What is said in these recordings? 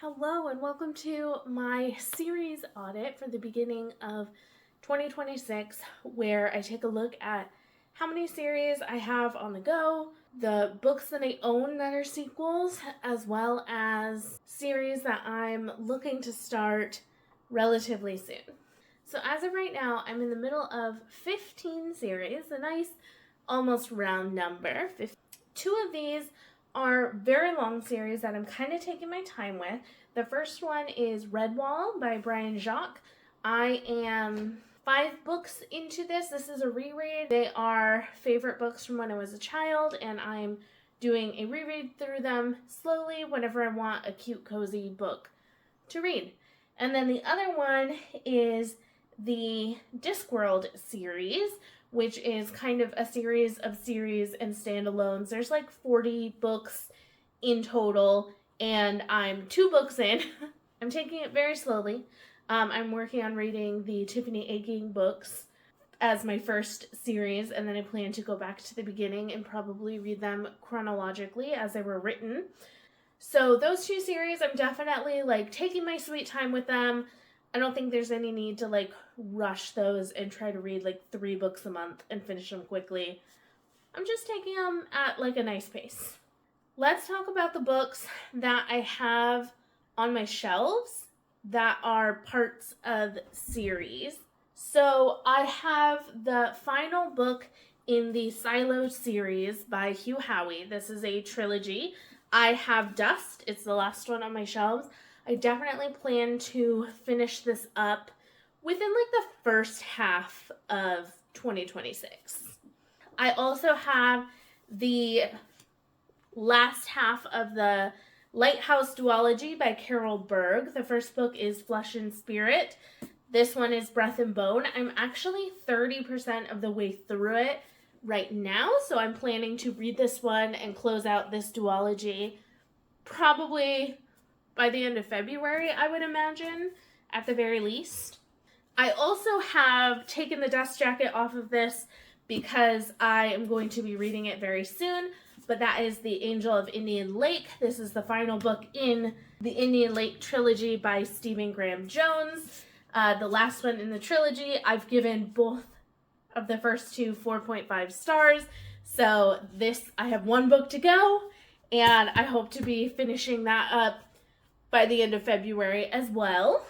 Hello and welcome to my series audit for the beginning of 2026, where I take a look at how many series I have on the go, the books that I own that are sequels, as well as series that I'm looking to start relatively soon. So as of right now, I'm in the middle of 15 series, a nice almost round number. Two of these are very long series that I'm kind of taking my time with. The first one is Redwall by Brian Jacques. I am 5 books into this. This is a reread. They are favorite books from when I was a child, and I'm doing a reread through them slowly whenever I want a cute, cozy book to read. And then the other one is the Discworld series, which is kind of a series of series and standalones. There's like 40 books in total, and I'm 2 books in. I'm taking it very slowly. I'm working on reading the Tiffany Aching books as my first series, and then I plan to go back to the beginning and probably read them chronologically as they were written. So those 2 series, I'm definitely taking my sweet time with them. I don't think there's any need to rush those and try to read 3 books a month and finish them quickly. I'm just taking them at a nice pace. Let's talk about the books that I have on my shelves that are parts of series. So I have the final book in the Silo series by Hugh Howey. This is a trilogy. I have Dust. It's the last one on my shelves. I definitely plan to finish this up within the first half of 2026. I also have the last half of the Lighthouse duology by Carol Berg. The first book is Flesh and Spirit. This one is Breath and Bone. I'm actually 30% of the way through it right now, so I'm planning to read this one and close out this duology probably by the end of February, I would imagine, at the very least. I also have taken the dust jacket off of this because I am going to be reading it very soon, but that is The Angel of Indian Lake. This is the final book in the Indian Lake trilogy by Stephen Graham Jones. The last one in the trilogy. I've given both of the first 2 4.5 stars, so I have 1 book to go, and I hope to be finishing that up by the end of February as well.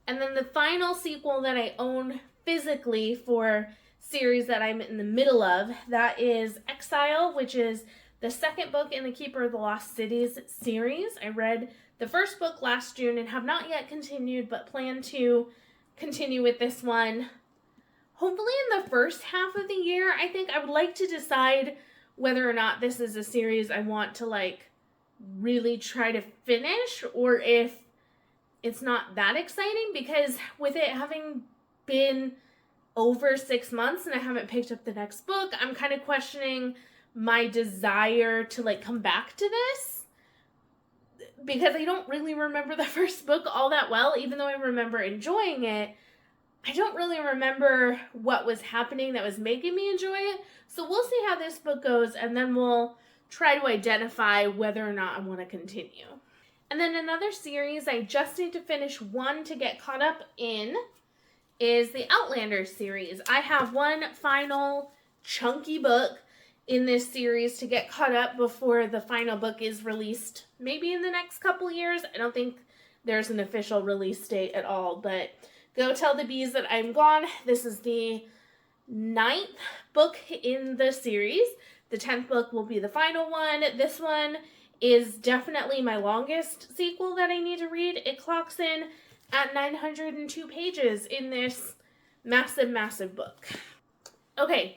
And then the final sequel that I own physically for series that I'm in the middle of, that is Exile, which is the second book in the Keeper of the Lost Cities series. I read the first book last June and have not yet continued, but plan to continue with this one hopefully in the first half of the year. I think I would like to decide whether or not this is a series I want to really try to finish, or if it's not that exciting, because with it having been over 6 months and I haven't picked up the next book, I'm kind of questioning my desire to come back to this, because I don't really remember the first book all that well. Even though I remember enjoying it, I don't really remember what was happening that was making me enjoy it. So we'll see how this book goes, and then we'll try to identify whether or not I want to continue. And then another series I just need to finish one to get caught up in is the Outlander series. I have 1 final chunky book in this series to get caught up before the final book is released, maybe in the next couple years. I don't think there's an official release date at all, but Go Tell the Bees That I'm Gone. This is the 9th book in the series. The 10th book will be the final one. This one is definitely my longest sequel that I need to read. It clocks in at 902 pages in this massive, massive book. Okay,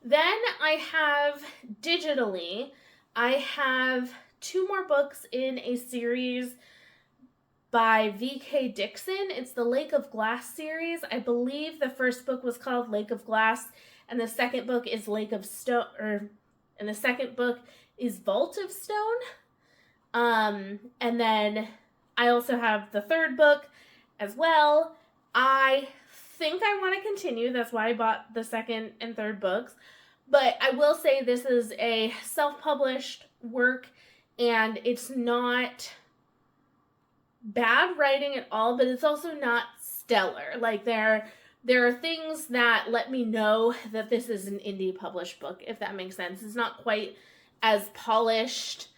then I have digitally, I have 2 more books in a series by V.K. Dixon. It's the Lake of Glass series. I believe the first book was called Lake of Glass, and the second book is and the second book is Vault of Stone. And then I also have the 3rd book as well. I think I want to continue. That's why I bought the 2nd and 3rd books. But I will say this is a self-published work, and it's not bad writing at all, but it's also not stellar. Like there are things that let me know that this is an indie published book, if that makes sense. It's not quite as polished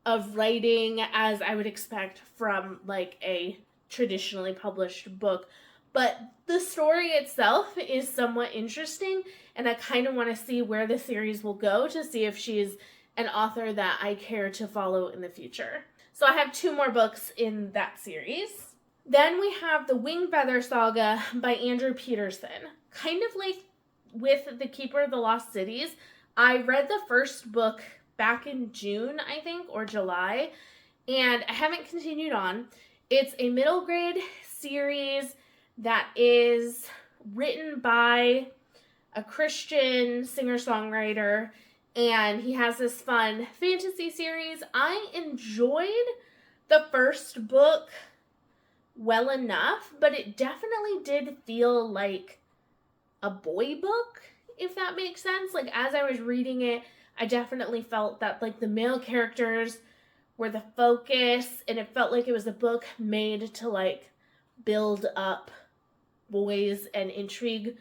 of writing as I would expect from like a traditionally published book, but the story itself is somewhat interesting, and I kind of want to see where the series will go to see if she's an author that I care to follow in the future. So I have 2 more books in that series. Then we have the Winged Feather Saga by Andrew Peterson. Kind of like with The Keeper of the Lost Cities, I read the first book back in June, I think, or July, and I haven't continued on. It's a middle grade series that is written by a Christian singer-songwriter, and he has this fun fantasy series. I enjoyed the first book well enough, but it definitely did feel like a boy book, if that makes sense. Like, as I was reading it, I definitely felt that like the male characters were the focus, and it felt like it was a book made to like build up boys and intrigue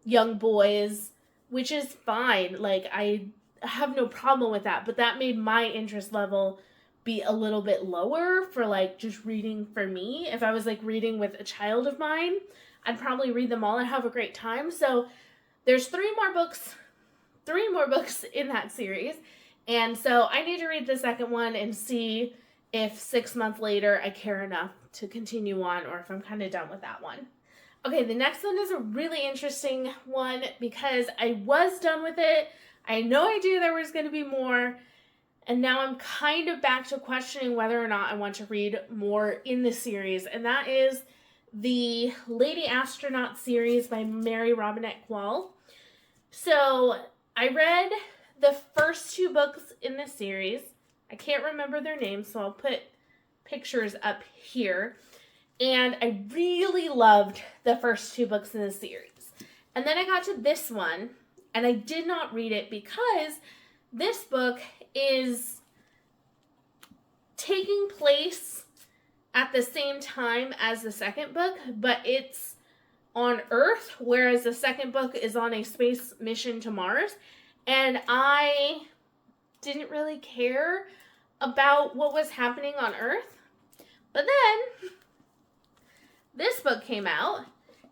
young boys, which is fine. Like, I have no problem with that, but that made my interest level be a little bit lower for like just reading for me. If I was like reading with a child of mine, I'd probably read them all and have a great time. So there's 3 more books in that series, and so I need to read the second one and see if 6 months later I care enough to continue on, or if I'm kind of done with that one. Okay, the next one is a really interesting one because I was done with it. I had no idea there was going to be more, and now I'm kind of back to questioning whether or not I want to read more in the series, and that is the Lady Astronaut series by Mary Robinette Kowal. So I read the first 2 books in the series. I can't remember their names, so I'll put pictures up here. And I really loved the first 2 books in the series. And then I got to this one, and I did not read it because this book is taking place at the same time as the second book, but it's on Earth, whereas the second book is on a space mission to Mars. And I didn't really care about what was happening on Earth. But then this book came out,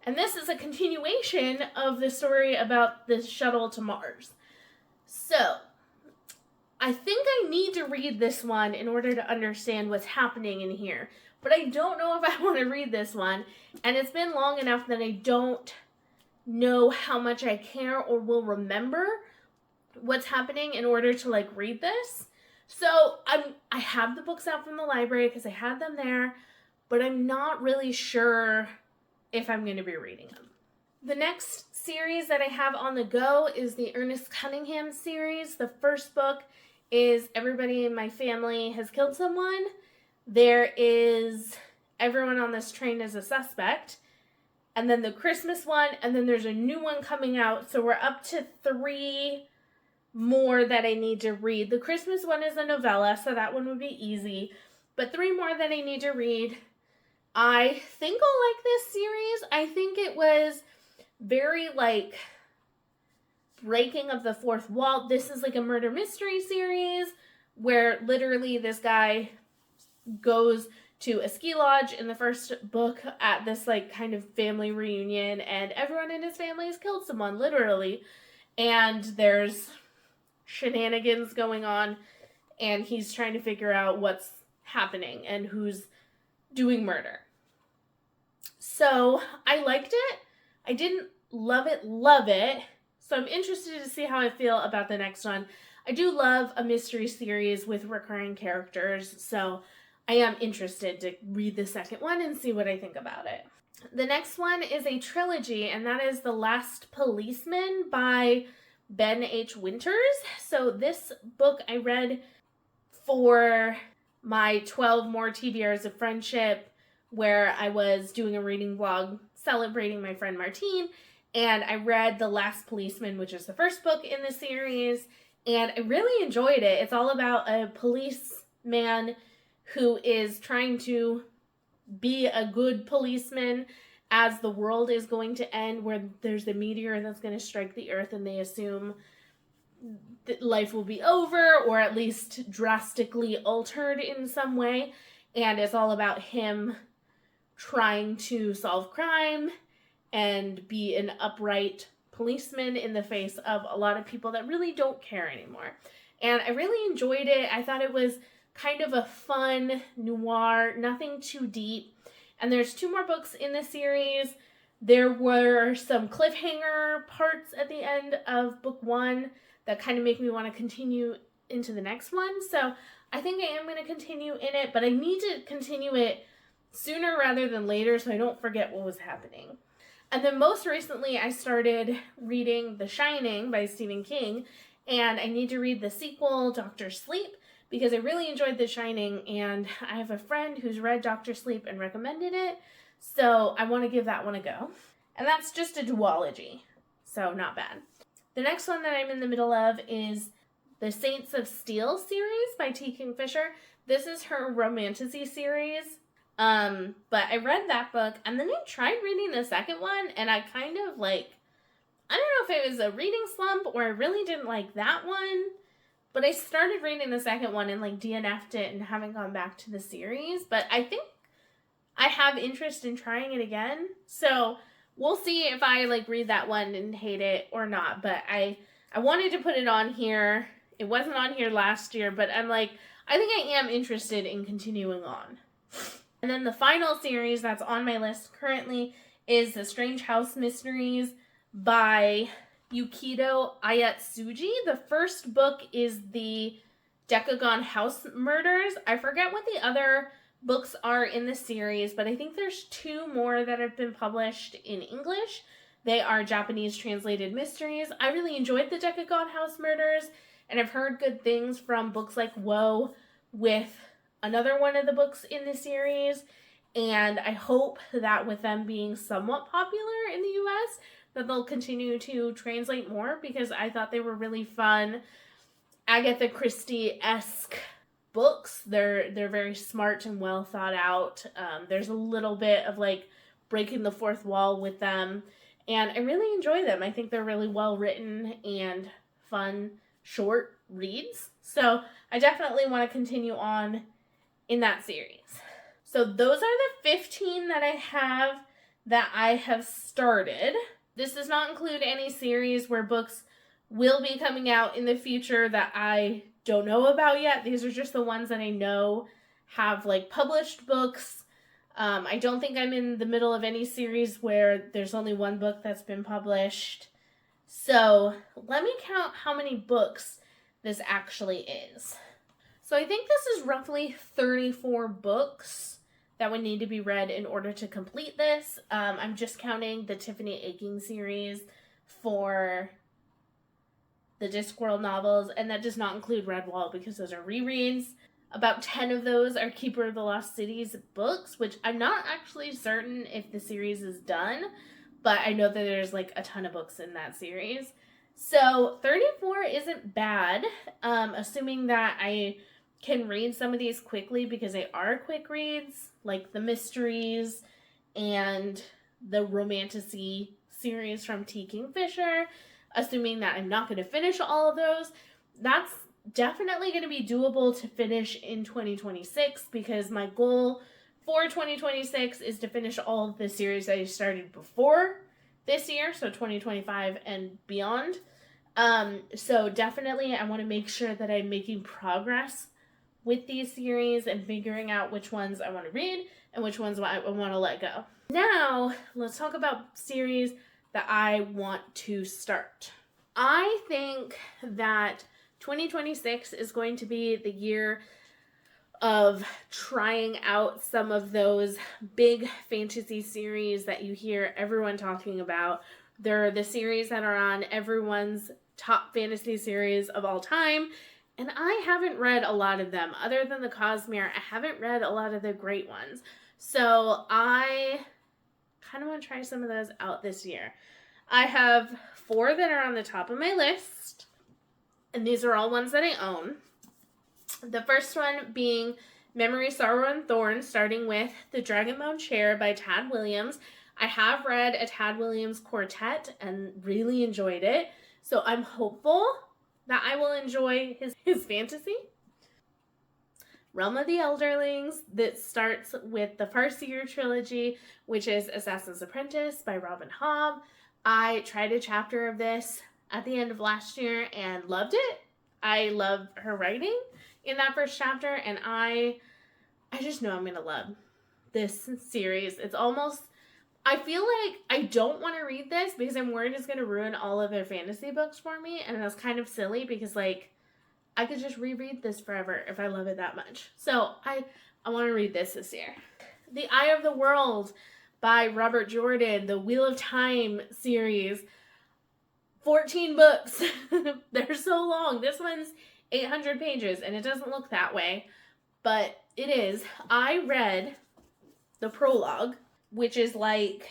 and this is a continuation of the story about the shuttle to Mars. So I think I need to read this one in order to understand what's happening in here. But I don't know if I want to read this one. And it's been long enough that I don't know how much I care or will remember what's happening in order to like read this. So I have the books out from the library because I had them there, but I'm not really sure if I'm going to be reading them. The next series that I have on the go is the Ernest Cunningham series. The first book is Everybody in My Family Has Killed Someone. There is Everyone on This Train is a Suspect. And then the Christmas one, and then there's a new one coming out. So we're up to 3 more that I need to read. The Christmas one is a novella, so that one would be easy. But 3 more that I need to read. I think I'll like this series. I think it was very like breaking of the fourth wall. This is like a murder mystery series where literally this guy goes to a ski lodge in the first book at this like kind of family reunion, and everyone in his family has killed someone, literally. And there's shenanigans going on, and he's trying to figure out what's happening and who's doing murder. So I liked it. I didn't love it. So I'm interested to see how I feel about the next one. I do love a mystery series with recurring characters, so I am interested to read the second one and see what I think about it. The next one is a trilogy, and that is The Last Policeman by Ben H. Winters. So this book I read for my 12 more TBRs of friendship, where I was doing a reading vlog celebrating my friend Martine, and I read The Last Policeman, which is the first book in the series, and I really enjoyed it. It's all about a policeman who is trying to be a good policeman as the world is going to end, where there's a meteor that's going to strike the earth and they assume that life will be over, or at least drastically altered in some way. And it's all about him trying to solve crime and be an upright policeman in the face of a lot of people that really don't care anymore. And I really enjoyed it. I thought it was kind of a fun noir, nothing too deep. And there's 2 more books in the series. There were some cliffhanger parts at the end of book 1 that kind of make me want to continue into the next one. So I think I am going to continue in it, but I need to continue it sooner rather than later so I don't forget what was happening. And then most recently, I started reading The Shining by Stephen King, and I need to read the sequel, Dr. Sleep, because I really enjoyed The Shining, and I have a friend who's read Dr. Sleep and recommended it, so I want to give that one a go. And that's just a duology, so not bad. The next one that I'm in the middle of is the Saints of Steel series by T. Kingfisher. This is her romantasy series. But I read that book, and then I tried reading the second one, and I kind of I don't know if it was a reading slump or I really didn't like that one, but I started reading the second one and DNF'd it and haven't gone back to the series, but I think I have interest in trying it again, so we'll see if I read that one and hate it or not, but I wanted to put it on here. It wasn't on here last year, but I'm I think I am interested in continuing on. And then the final series that's on my list currently is The Strange House Mysteries by Yukito Ayatsuji. The first book is the Decagon House Murders. I forget what the other books are in the series, but I think there's 2 more that have been published in English. They are Japanese translated mysteries. I really enjoyed the Decagon House Murders, and I've heard good things from books like Woe with another one of the books in the series, and I hope that with them being somewhat popular in the US, that they'll continue to translate more, because I thought they were really fun Agatha Christie-esque books. They're very smart and well thought out. There's a little bit of breaking the fourth wall with them, and I really enjoy them. I think they're really well written and fun, short reads. So I definitely want to continue on in that series. So those are the 15 that I have started. This does not include any series where books will be coming out in the future that I don't know about yet. These are just the ones that I know have published books. I don't think I'm in the middle of any series where there's only one book that's been published. So let me count how many books this actually is. So I think this is roughly 34 books that would need to be read in order to complete this. I'm just counting the Tiffany Aching series for the Discworld novels, and that does not include Redwall because those are rereads. About 10 of those are Keeper of the Lost Cities books, which I'm not actually certain if the series is done, but I know that there's a ton of books in that series. So 34 isn't bad, assuming that I can read some of these quickly because they are quick reads, like the mysteries and the romantasy series from T. Kingfisher. Assuming that I'm not going to finish all of those, that's definitely going to be doable to finish in 2026, because my goal for 2026 is to finish all of the series that I started before this year, so 2025 and beyond. So definitely I want to make sure that I'm making progress with these series and figuring out which ones I want to read and which ones I want to let go. Now, let's talk about series that I want to start. I think that 2026 is going to be the year of trying out some of those big fantasy series that you hear everyone talking about. They're the series that are on everyone's top fantasy series of all time, and I haven't read a lot of them. Other than the Cosmere, I haven't read a lot of the great ones. So I kind of want to try some of those out this year. I have 4 that are on the top of my list, and these are all ones that I own. The first one being Memory, Sorrow, and Thorn, starting with The Dragonbone Chair by Tad Williams. I have read a Tad Williams quartet and really enjoyed it, so I'm hopeful that I will enjoy his fantasy. Realm of the Elderlings, that starts with the Farseer trilogy, which is Assassin's Apprentice by Robin Hobb. I tried a chapter of this at the end of last year and loved it. I love her writing in that first chapter, and I just know I'm going to love this series. It's almost, I feel like I don't want to read this because I'm worried it's going to ruin all of their fantasy books for me, and that's kind of silly because, like, I could just reread this forever if I love it that much. So I want to read this year. The Eye of the World by Robert Jordan, the Wheel of Time series. 14 books. They're so long. This one's 800 pages, and it doesn't look that way, but it is. I read the prologue, which is like,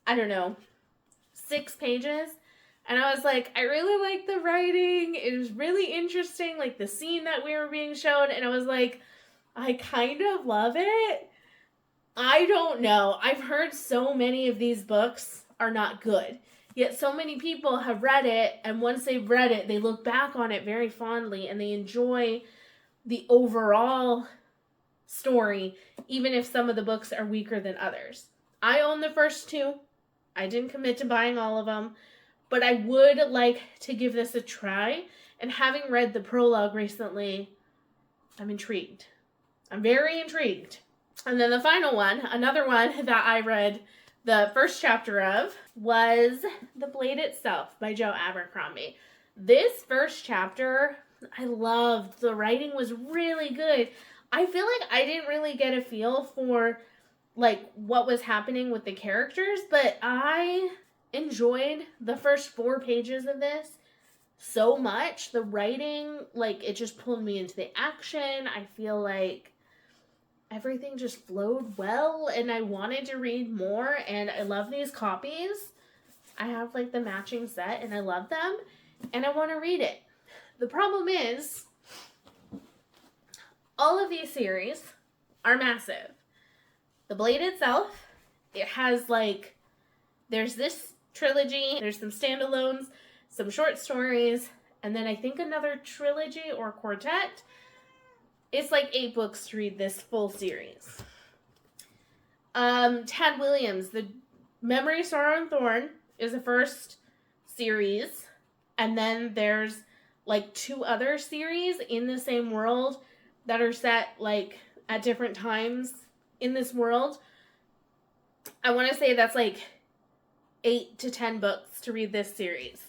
I don't know, 6 pages. And I was like, I really like the writing. It was really interesting, like the scene that we were being shown. And I was like, I kind of love it. I don't know. I've heard so many of these books are not good. Yet so many people have read it. And once they've read it, they look back on it very fondly. And they enjoy the overall story, even if some of the books are weaker than others. I own the first 2. I didn't commit to buying all of them. But I would like to give this a try. And having read the prologue recently, I'm intrigued. I'm very intrigued. And then the final one, another one that I read the first chapter of, was The Blade Itself by Joe Abercrombie. This first chapter, I loved. The writing was really good. I feel like I didn't really get a feel for like what was happening with the characters, but I enjoyed the first 4 pages of this so much. The writing, like, it just pulled me into the action. I feel like everything just flowed well, and I wanted to read more, and I love these copies. I have, like, the matching set, and I love them, and I want to read it. The problem is, all of these series are massive. The Blade Itself, it has, like, there's this trilogy, there's some standalones, some short stories, and then I think another trilogy or quartet. It's like 8 books to read this full series. Tad Williams, The Memory, Sorrow, and Thorn is the first series, and then there's like 2 other series in the same world that are set like at different times in this world. I want to say that's like 8 to 10 books to read this series.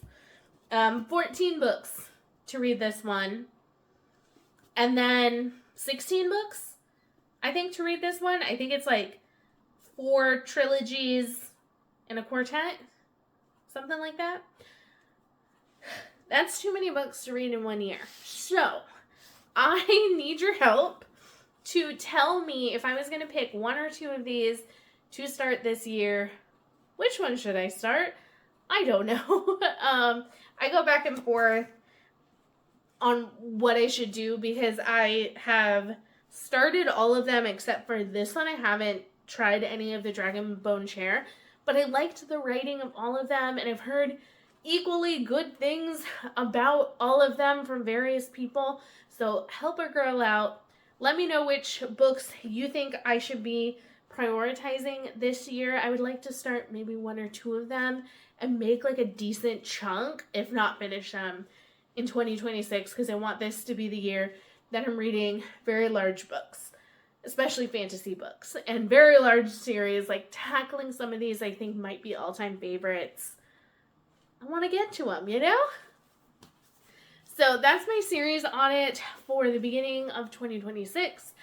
14 books to read this one. And then 16 books, I think, to read this one. I think it's like 4 trilogies and a quartet. Something like that. That's too many books to read in 1 year. So, I need your help to tell me if I was going to pick 1 or 2 of these to start this year. Which one should I start? I don't know. I go back and forth on what I should do because I have started all of them except for this one. I haven't tried any of the Dragonbone Chair, but I liked the writing of all of them, and I've heard equally good things about all of them from various people. So help a girl out. Let me know which books you think I should be prioritizing this year. I would like to start maybe 1 or 2 of them and make like a decent chunk, if not finish them in 2026, because I want this to be the year that I'm reading very large books, especially fantasy books, and very large series. Like, tackling some of these I think might be all-time favorites. I want to get to them, you know? So that's my series audit for the beginning of 2026.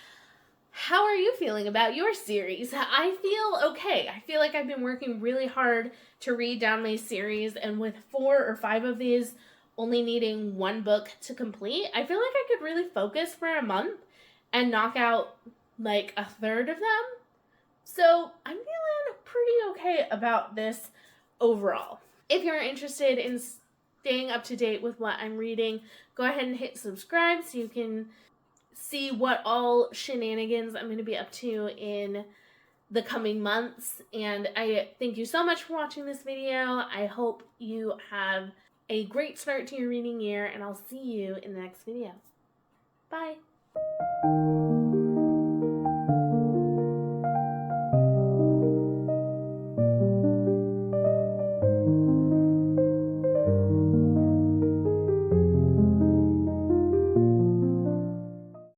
How are you feeling about your series? I feel okay. I feel like I've been working really hard to read down my series, and with 4 or 5 of these only needing 1 book to complete, I feel like I could really focus for a month and knock out like a third of them. So I'm feeling pretty okay about this overall. If you're interested in staying up to date with what I'm reading, go ahead and hit subscribe so you can see what all shenanigans I'm going to be up to in the coming months. And I thank you so much for watching this video. I hope you have a great start to your reading year, and I'll see you in the next video. Bye.